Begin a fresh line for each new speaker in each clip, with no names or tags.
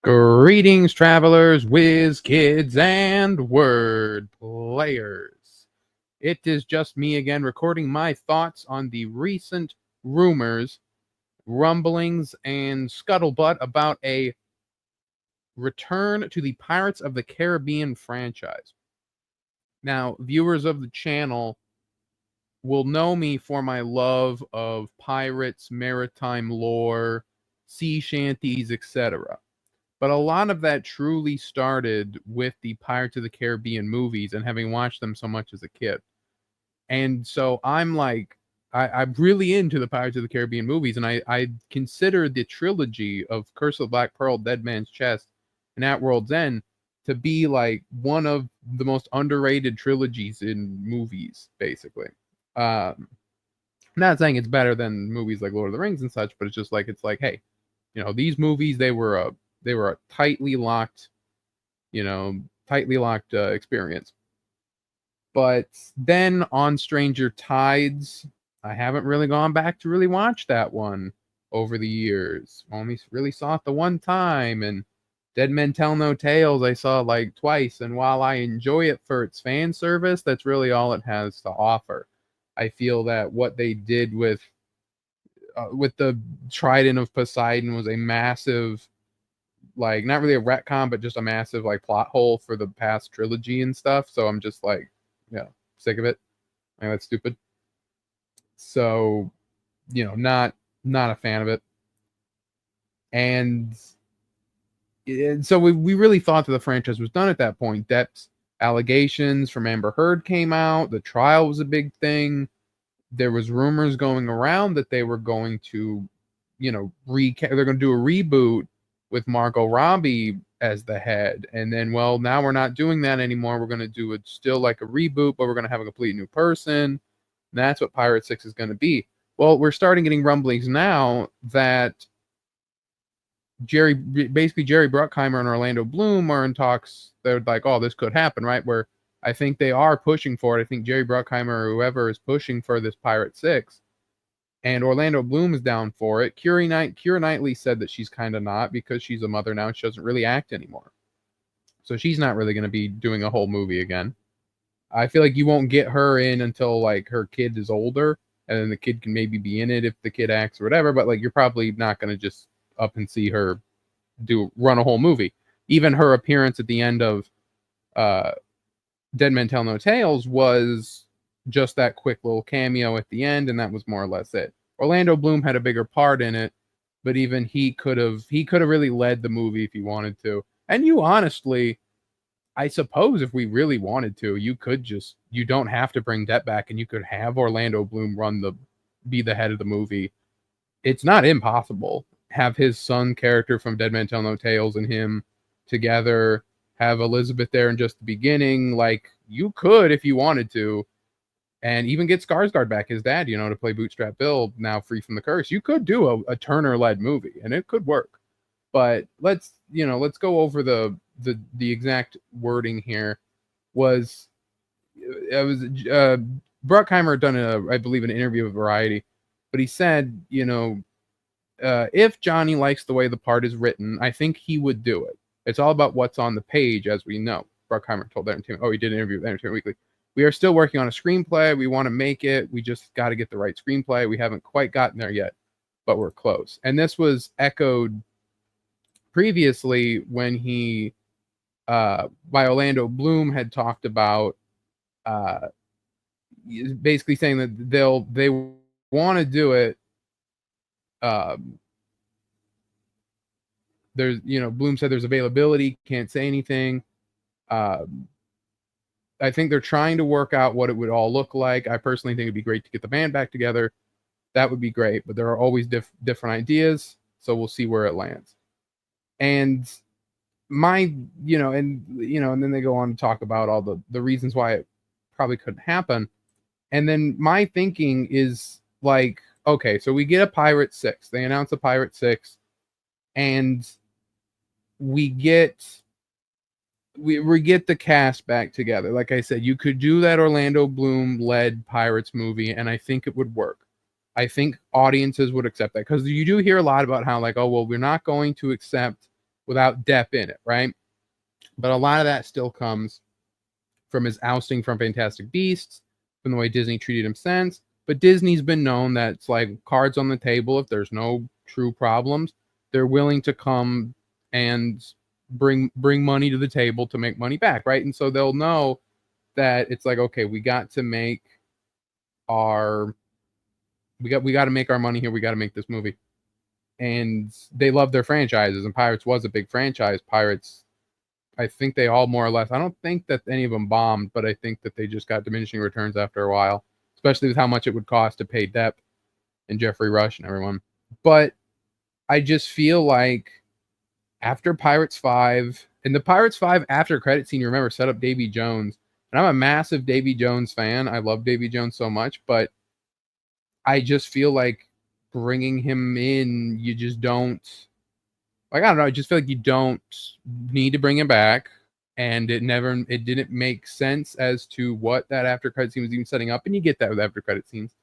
Greetings, travelers, Wiz Kids, and Wordplayers. It is just me again recording my thoughts on the recent rumors, rumblings, and scuttlebutt about a return to the Pirates of the Caribbean franchise. Now, viewers of the channel will know me for my love of pirates, maritime lore, sea shanties, etc. But a lot of that truly started with the Pirates of the Caribbean movies and having watched them so much as a kid. And so I'm like, I'm really into the Pirates of the Caribbean movies, and I consider the trilogy of Curse of the Black Pearl, Dead Man's Chest, and At World's End to be like one of the most underrated trilogies in movies, basically. Um, not saying it's better than movies like Lord of the Rings and such, but it's like, hey, these movies they were a tightly locked experience. But then on Stranger Tides, I haven't really gone back to really watch that one over the years. Only really saw it the one time, and Dead Men Tell No Tales I saw like twice, and while I enjoy it for its fan service, that's really all it has to offer. I feel that what they did with the Trident of Poseidon was a massive, like, not really a retcon, but just a massive like plot hole for the past trilogy and stuff. So I'm just like, yeah, sick of it. Like, that's stupid. So, not a fan of it. And so we really thought that the franchise was done at that point. Depp's allegations from Amber Heard came out. The trial was a big thing. There was rumors going around that they were going to, they're going to do a reboot with Margot Robbie as the head. And then, well, now we're not doing that anymore. We're going to do it still like a reboot, but we're going to have a complete new person. And that's what Pirate 6 is going to be. Well, we're starting getting rumblings now that Jerry Bruckheimer and Orlando Bloom are in talks. They're like, oh, this could happen, right? Where I think they are pushing for it. I think Jerry Bruckheimer or whoever is pushing for this Pirate 6. And Orlando Bloom is down for it. Keira Knightley said that she's kind of not, because she's a mother now and she doesn't really act anymore. So she's not really going to be doing a whole movie again. I feel like you won't get her in until like her kid is older, and then the kid can maybe be in it if the kid acts or whatever. But like, you're probably not going to just up and see her run a whole movie. Even her appearance at the end of Dead Men Tell No Tales was just that quick little cameo at the end, and that was more or less it. Orlando Bloom had a bigger part in it, but even he could have really led the movie if he wanted to. And you honestly, I suppose if we really wanted to, you don't have to bring Depp back, and you could have Orlando Bloom be the head of the movie. It's not impossible. Have his son character from Dead Man Tell No Tales and him together. Have Elizabeth there in just the beginning. Like, you could if you wanted to, and even get Skarsgård back, his dad, to play Bootstrap Bill, now free from the curse. You could do a Turner-led movie, and it could work. But let's go over the exact wording here. Bruckheimer had done I believe an interview with Variety, but he said, if Johnny likes the way the part is written, I think he would do it. It's all about what's on the page, as we know. Bruckheimer told Entertainment. Oh, he did an interview with Entertainment Weekly. We are still working on a screenplay. We want to make it. We just got to get the right screenplay. We haven't quite gotten there yet, but we're close. And this was echoed previously when he, by Orlando Bloom, had talked about basically saying that they want to do it. There's, Bloom said there's availability, can't say anything. I think they're trying to work out what it would all look like. I personally think it'd be great to get the band back together. That would be great, but there are always different ideas, so we'll see where it lands. And and then they go on to talk about all the reasons why it probably couldn't happen. And then my thinking is like, okay, so we get a Pirate 6. They announce a Pirate 6, and we get the cast back together. Like I said, you could do that Orlando Bloom led Pirates movie, and I think it would work. I think audiences would accept that, because you do hear a lot about how, like, oh, well, we're not going to accept without Depp in it, right? But a lot of that still comes from his ousting from Fantastic Beasts, from the way Disney treated him since. But Disney's been known that it's like cards on the table. If there's no true problems, they're willing to come and bring money to the table to make money back, right? And so they'll know that it's like, okay, we got to make our we got to make our money here. We got to make this movie. And they love their franchises, and Pirates was a big franchise. Pirates, I think they all more or less, I don't think that any of them bombed, but I think that they just got diminishing returns after a while, especially with how much it would cost to pay Depp and Jeffrey Rush and everyone. But I just feel like after Pirates 5, and the Pirates 5 after credit scene, you remember, set up Davy Jones. And I'm a massive Davy Jones fan. I love Davy Jones so much, but I just feel like bringing him in, you just don't, like, I don't know, I just feel like you don't need to bring him back, and it didn't make sense as to what that after credit scene was even setting up, and you get that with after credit scenes.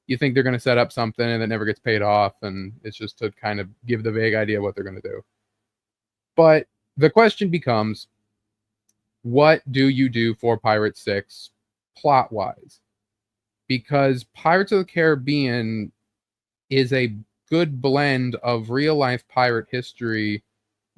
You think they're going to set up something, and it never gets paid off, and it's just to kind of give the vague idea what they're going to do. But the question becomes, what do you do for Pirates 6 plot-wise? Because Pirates of the Caribbean is a good blend of real-life pirate history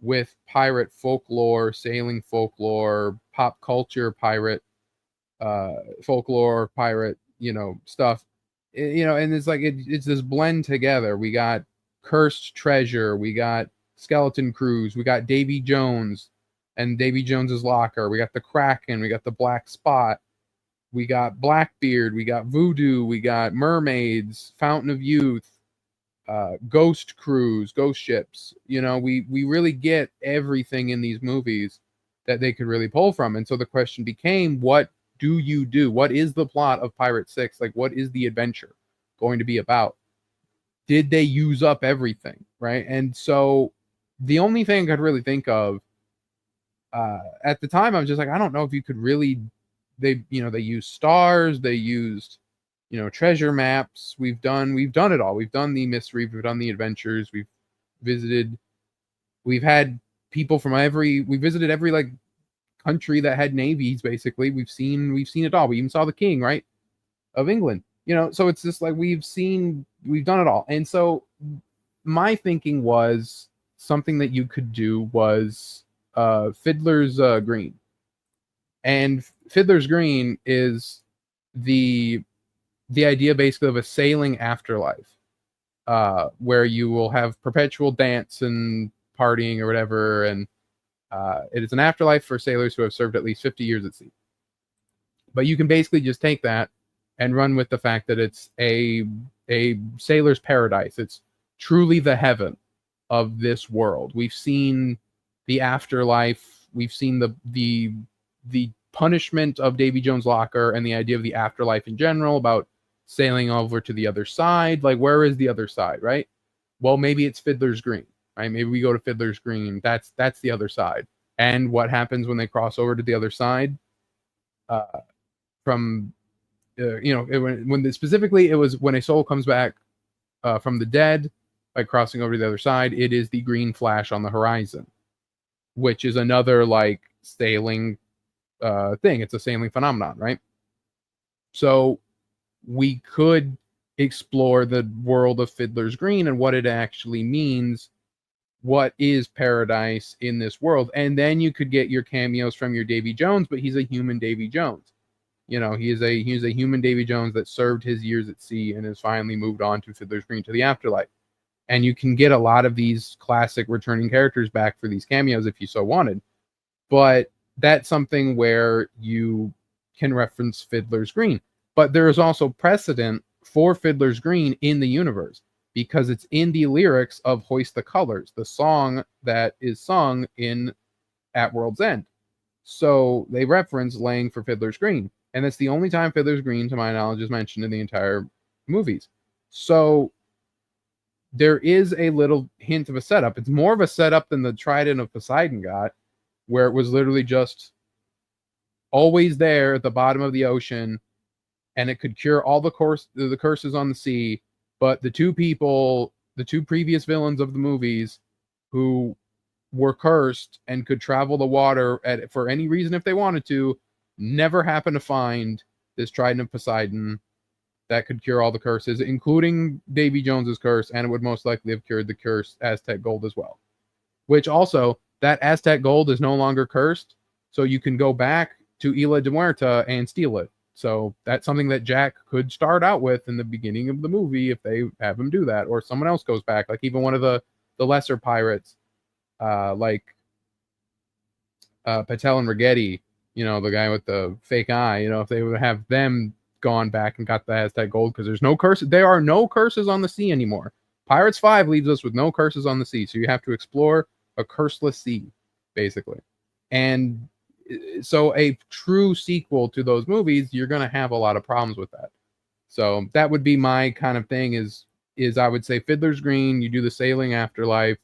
with pirate folklore, sailing folklore, pop culture pirate folklore, pirate, stuff. And it's like it's this blend together. We got cursed treasure, we got skeleton crews, we got Davy Jones and Davy Jones's locker, we got the Kraken, we got the Black Spot, we got Blackbeard, we got Voodoo, we got mermaids, Fountain of Youth, ghost crews, ghost ships. We really get everything in these movies that they could really pull from. And so the question became, what do you do? What is the plot of Pirate 6? Like, what is the adventure going to be about? Did they use up everything, right? And so the only thing I could really think of at the time, I was just like, I don't know if you could really. They used stars, they used treasure maps. We've done it all. We've done the mystery, we've done the adventures, we've had people from we visited every like country that had navies. Basically, we've seen it all. We even saw the king, right, of England. So it's just like we've done it all. And so my thinking was, something that you could do was Fiddler's Green. And Fiddler's Green is the idea basically of a sailing afterlife, where you will have perpetual dance and partying or whatever, and it is an afterlife for sailors who have served at least 50 years at sea. But you can basically just take that and run with the fact that it's a sailor's paradise. It's truly the heaven of this world. We've seen the afterlife. We've seen the punishment of Davy Jones' locker, and the idea of the afterlife in general, about sailing over to the other side. Like, where is the other side, right? Well, maybe it's Fiddler's Green, right? Maybe we go to Fiddler's Green. That's the other side. And what happens when they cross over to the other side? From specifically, it was when a soul comes back from the dead by crossing over to the other side. It is the green flash on the horizon, which is another like sailing thing. It's a sailing phenomenon, right? So we could explore the world of Fiddler's Green and what it actually means. What is paradise in this world? And then you could get your cameos from your Davy Jones, but he's a human Davy Jones. He's a human Davy Jones that served his years at sea and has finally moved on to Fiddler's Green, to the afterlife. And you can get a lot of these classic returning characters back for these cameos if you so wanted. But that's something where you can reference Fiddler's Green. But there is also precedent for Fiddler's Green in the universe, because it's in the lyrics of Hoist the Colors, the song that is sung in At World's End. So they reference laying for Fiddler's Green. And that's the only time Fiddler's Green, to my knowledge, is mentioned in the entire movies. So there is a little hint of a setup. It's more of a setup than the Trident of Poseidon got, where it was literally just always there at the bottom of the ocean, and it could cure all the curses on the sea. But the two previous villains of the movies, who were cursed and could travel the water for any reason if they wanted to, never happened to find this trident of Poseidon that could cure all the curses, including Davy Jones's curse, and it would most likely have cured the cursed Aztec gold as well. Which also, that Aztec gold is no longer cursed, so you can go back to Isla de Muerta and steal it. So that's something that Jack could start out with in the beginning of the movie if they have him do that, or someone else goes back, like even one of the lesser pirates, like Patel and Rigetti, the guy with the fake eye, if they would have them gone back and got the Aztec gold, because there's no curses. There are no curses on the sea anymore. Pirates 5 leaves us with no curses on the sea, so you have to explore a curseless sea, basically. And so a true sequel to those movies, you're going to have a lot of problems with that. So that would be my kind of thing is I would say Fiddler's Green, you do the Sailing Afterlife,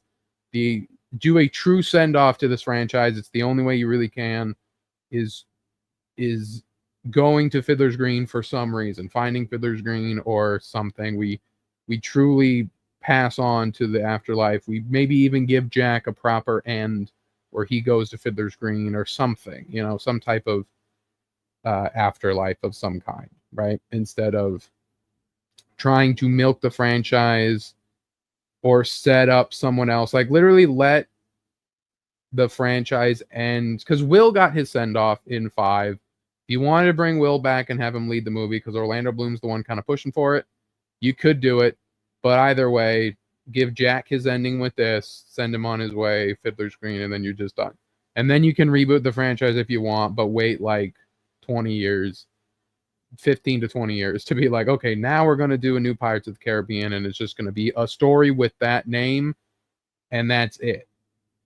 do a true send-off to this franchise. It's the only way you really can, is going to Fiddler's Green for some reason, finding Fiddler's Green or something. We truly pass on to the afterlife. We maybe even give Jack a proper end where he goes to Fiddler's Green or something, some type of afterlife of some kind, right? Instead of trying to milk the franchise or set up someone else. Like, literally let the franchise end, because Will got his send-off in 5. If you wanted to bring Will back and have him lead the movie, because Orlando Bloom's the one kind of pushing for it, you could do it. But either way, give Jack his ending with this, send him on his way, Fiddler's Green, and then you're just done. And then you can reboot the franchise if you want, but wait like 20 years, 15 to 20 years to be like, okay, now we're going to do a new Pirates of the Caribbean, and it's just going to be a story with that name, and that's it.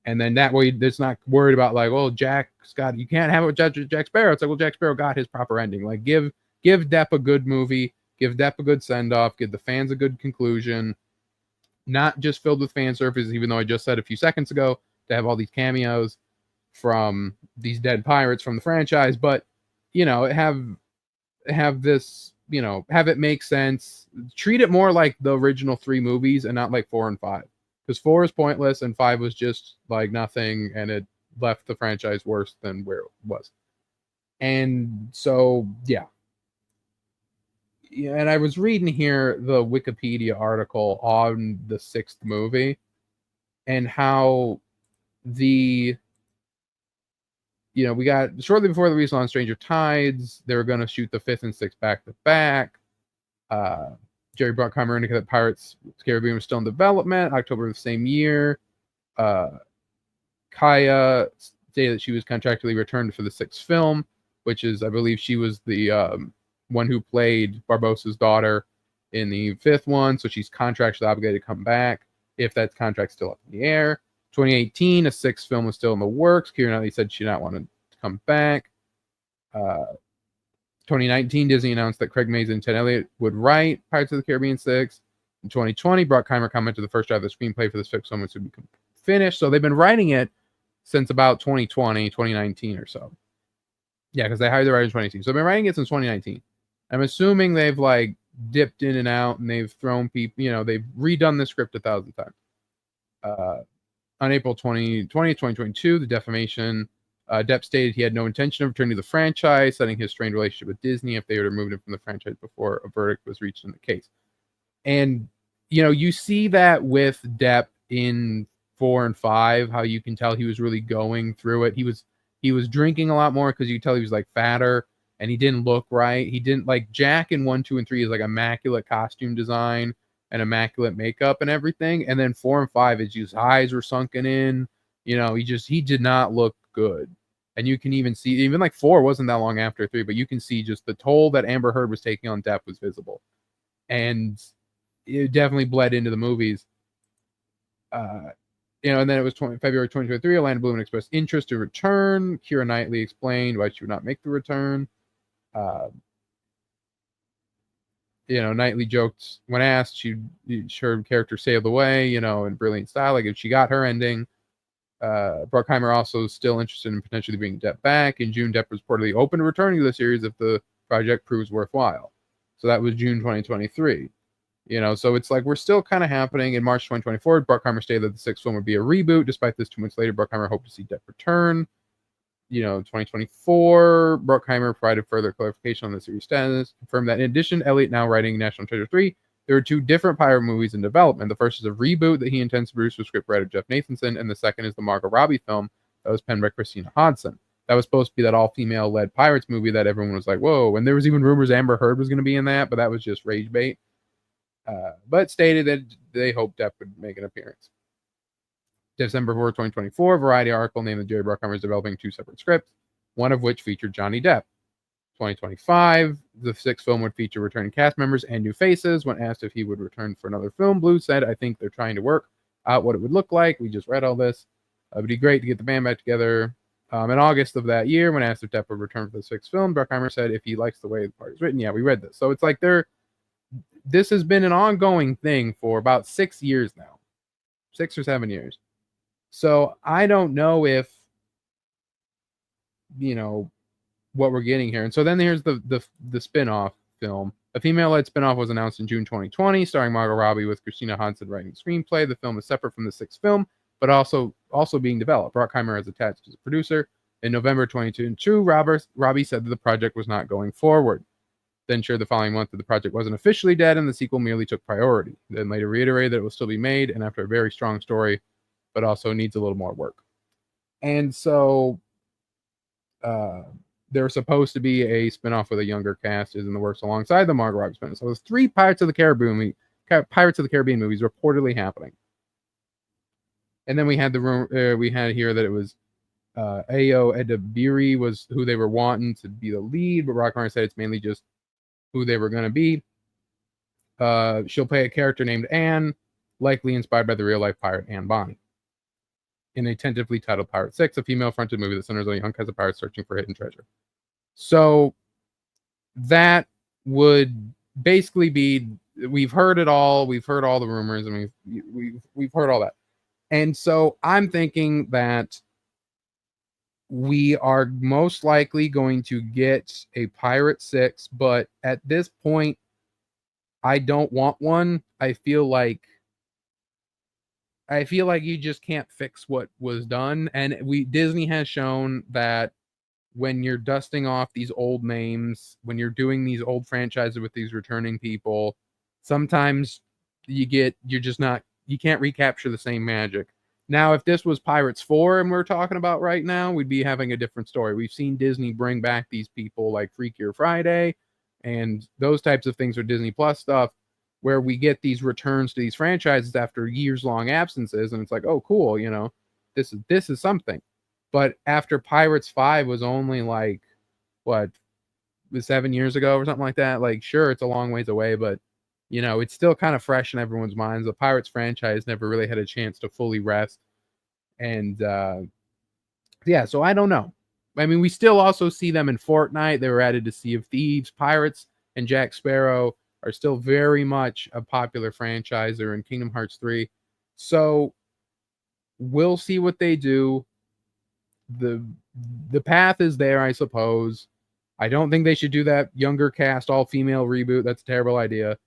And then that way, it's not worried about like, oh, Jack's got, you can't have it with Jack Sparrow. It's like, well, Jack Sparrow got his proper ending. Like, give Depp a good movie, give Depp a good send-off, give the fans a good conclusion, not just filled with fan service, even though I just said a few seconds ago to have all these cameos from these dead pirates from the franchise, but, have this, have it make sense. Treat it more like the original 3 movies and not like 4 and 5. Because 4 is pointless and 5 was just like nothing, and it left the franchise worse than where it was. And so, yeah. And I was reading here the Wikipedia article on the 6th movie and how we got shortly before the release on Stranger Tides, they were going to shoot the 5th and 6th back to back. Jerry Bruckheimer indicated that Pirates of the Caribbean was still in development. October of the same year, Kaya stated that she was contractually returned for the 6th film, which is, I believe, she was the one who played Barbossa's daughter in the 5th one, so she's contractually obligated to come back if that contract's still up in the air. 2018, a 6th film was still in the works. Keira Knightley said she did not want to come back. 2019, Disney announced that Craig Mazin and Ted Elliott would write Pirates of the Caribbean 6. In 2020, Bruckheimer commented the first draft of the screenplay for this 5th film would be finished. So they've been writing it since about 2020, 2019 or so. Yeah, because they hired the writer in 2018. So they've been writing it since 2019. I'm assuming they've like dipped in and out and they've thrown people, they've redone the script 1,000 times. On April 2020, 2022, the defamation, Depp stated he had no intention of returning to the franchise, citing his strained relationship with Disney if they would have removed him from the franchise before a verdict was reached in the case. And, you see that with Depp in 4 and 5, how you can tell he was really going through it. He was drinking a lot more because you could tell he was like fatter and he didn't look right. He didn't like Jack in 1, 2, and 3 is like immaculate costume design and immaculate makeup and everything. And then 4 and 5 is his eyes were sunken in. He did not look good. And you can even see, even like 4 wasn't that long after 3, but you can see just the toll that Amber Heard was taking on Depp was visible. And it definitely bled into the movies. And then it was February 2023, Orlando Bloom expressed interest to return. Keira Knightley explained why she would not make the return. Knightley joked when asked, her character sailed away, in brilliant style. Like if she got her ending. Bruckheimer also still interested in potentially bringing Depp back. In June, Depp was reportedly open to returning to the series if the project proves worthwhile. So that was June 2023. So it's like we're still kind of happening. In March 2024, Bruckheimer stated that the sixth film would be a reboot. Despite this, 2 months later, Bruckheimer hoped to see Depp return. 2024, Bruckheimer provided further clarification on the series status, confirmed that in addition to Elliott now writing National Treasure 3, there are 2 different pirate movies in development. The first is a reboot that he intends to produce with scriptwriter Jeff Nathanson, and the second is the Margot Robbie film that was penned by Christina Hodson. That was supposed to be that all-female led pirates movie that everyone was like, whoa, and there was even rumors Amber Heard was going to be in that, but that was just rage bait. But stated that they hoped Depp would make an appearance. December 4, 2024, Variety article named that Jerry Bruckheimer is developing 2 separate scripts, one of which featured Johnny Depp. 2025, the sixth film would feature returning cast members and new faces. When asked if he would return for another film, Blue said, I think they're trying to work out what it would look like. We just read all this. It would be great to get the band back together. In August of that year, when asked if Depp would return for the sixth film, Bruckheimer said if he likes the way the part is written, yeah, we read this. So it's like this has been an ongoing thing for about 6 years now. 6 or 7 years. So I don't know if, what we're getting here. And so then here's the spin-off film. A female-led spin-off was announced in June 2020, starring Margot Robbie with Christina Hodson writing the screenplay. The film is separate from the sixth film, but also being developed. Bruckheimer is attached as a producer. In November 2022, Robbie said that the project was not going forward. Then shared the following month that the project wasn't officially dead and the sequel merely took priority. Then later reiterated that it will still be made, and after a very strong story, but also needs a little more work. And so there's supposed to be a spinoff with a younger cast is in the works alongside the Margot Robbie spinoff. So there's 3 Pirates of the Caribbean movies reportedly happening. And then we had we had here that it was Ayo Edebiri was who they were wanting to be the lead, but Bruckheimer said it's mainly just who they were going to be. She'll play a character named Anne, likely inspired by the real-life pirate Anne Bonny. In a tentatively titled Pirate 6, a female-fronted movie that centers on a young cast of pirates searching for hidden treasure. So that would basically be, we've heard it all. We've heard all the rumors, and we've heard all that. And so I'm thinking that we are most likely going to get a Pirate 6, but at this point, I don't want one. I feel like you just can't fix what was done. And Disney has shown that when you're dusting off these old names, when you're doing these old franchises with these returning people, sometimes you can't recapture the same magic. Now, if this was Pirates 4 and we're talking about right now, we'd be having a different story. We've seen Disney bring back these people like Freakier Friday and those types of things, or Disney Plus stuff, where we get these returns to these franchises after years-long absences, and it's like, oh, cool, this is something. But after Pirates 5 was only like, what, 7 years ago or something like that, like, sure, it's a long ways away, but, it's still kind of fresh in everyone's minds. The Pirates franchise never really had a chance to fully rest. And, yeah, so I don't know. I mean, we still also see them in Fortnite. They were added to Sea of Thieves. Pirates and Jack Sparrow are still very much a popular franchise. They're in Kingdom Hearts 3. So we'll see what they do. The path is there, I suppose. I don't think they should do that younger cast, all-female reboot. That's a terrible idea.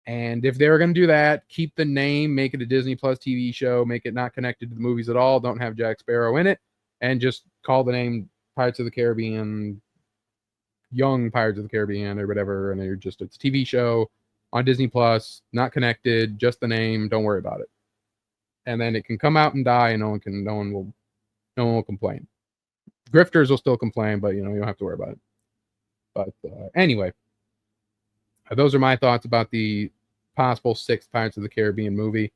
And if they're going to do that, keep the name, make it a Disney Plus TV show, make it not connected to the movies at all, don't have Jack Sparrow in it, and just call the name Pirates of the Caribbean, Young Pirates of the Caribbean, or whatever, and it's a TV show on Disney Plus, not connected, just the name, don't worry about it. And then it can come out and die, and no one will complain. Grifters will still complain, but you don't have to worry about it. But anyway, those are my thoughts about the possible 6th Pirates of the Caribbean movie.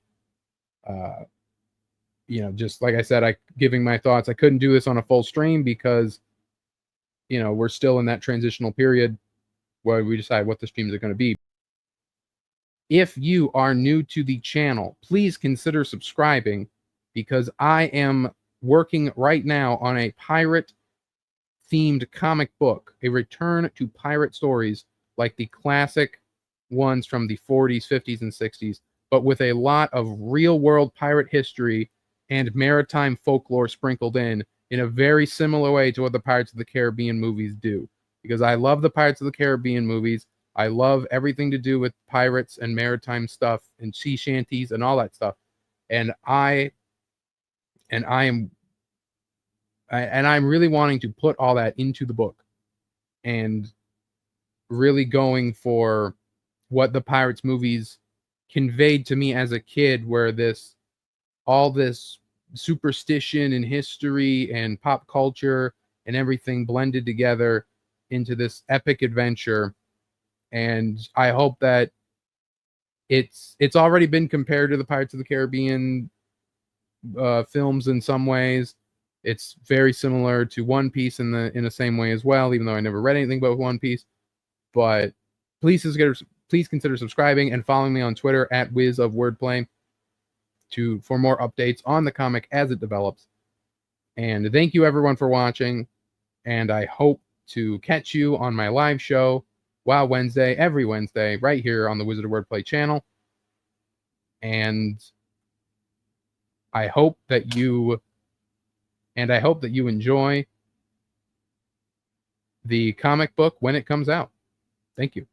Just like I said, giving my thoughts. I couldn't do this on a full stream because, we're still in that transitional period where we decide what the streams are going to be. If you are new to the channel, please consider subscribing because I am working right now on a pirate-themed comic book, a return to pirate stories like the classic ones from the 40s, 50s, and 60s, but with a lot of real-world pirate history and maritime folklore sprinkled in a very similar way to what the Pirates of the Caribbean movies do. Because I love the Pirates of the Caribbean movies. I love everything to do with pirates and maritime stuff and sea shanties and all that stuff. And I'm really wanting to put all that into the book and really going for what the Pirates movies conveyed to me as a kid, where all this superstition and history and pop culture and everything blended together into this epic adventure. And I hope that it's already been compared to the Pirates of the Caribbean films in some ways. It's very similar to One Piece in the same way as well, even though I never read anything about One Piece. But please consider subscribing and following me on Twitter at Wiz of Wordplay for more updates on the comic as it develops. And thank you everyone for watching. And I hope to catch you on my live show, Wow Wednesday, every Wednesday, right here on the Wizard of Wordplay channel. And I hope that you enjoy the comic book when it comes out. Thank you.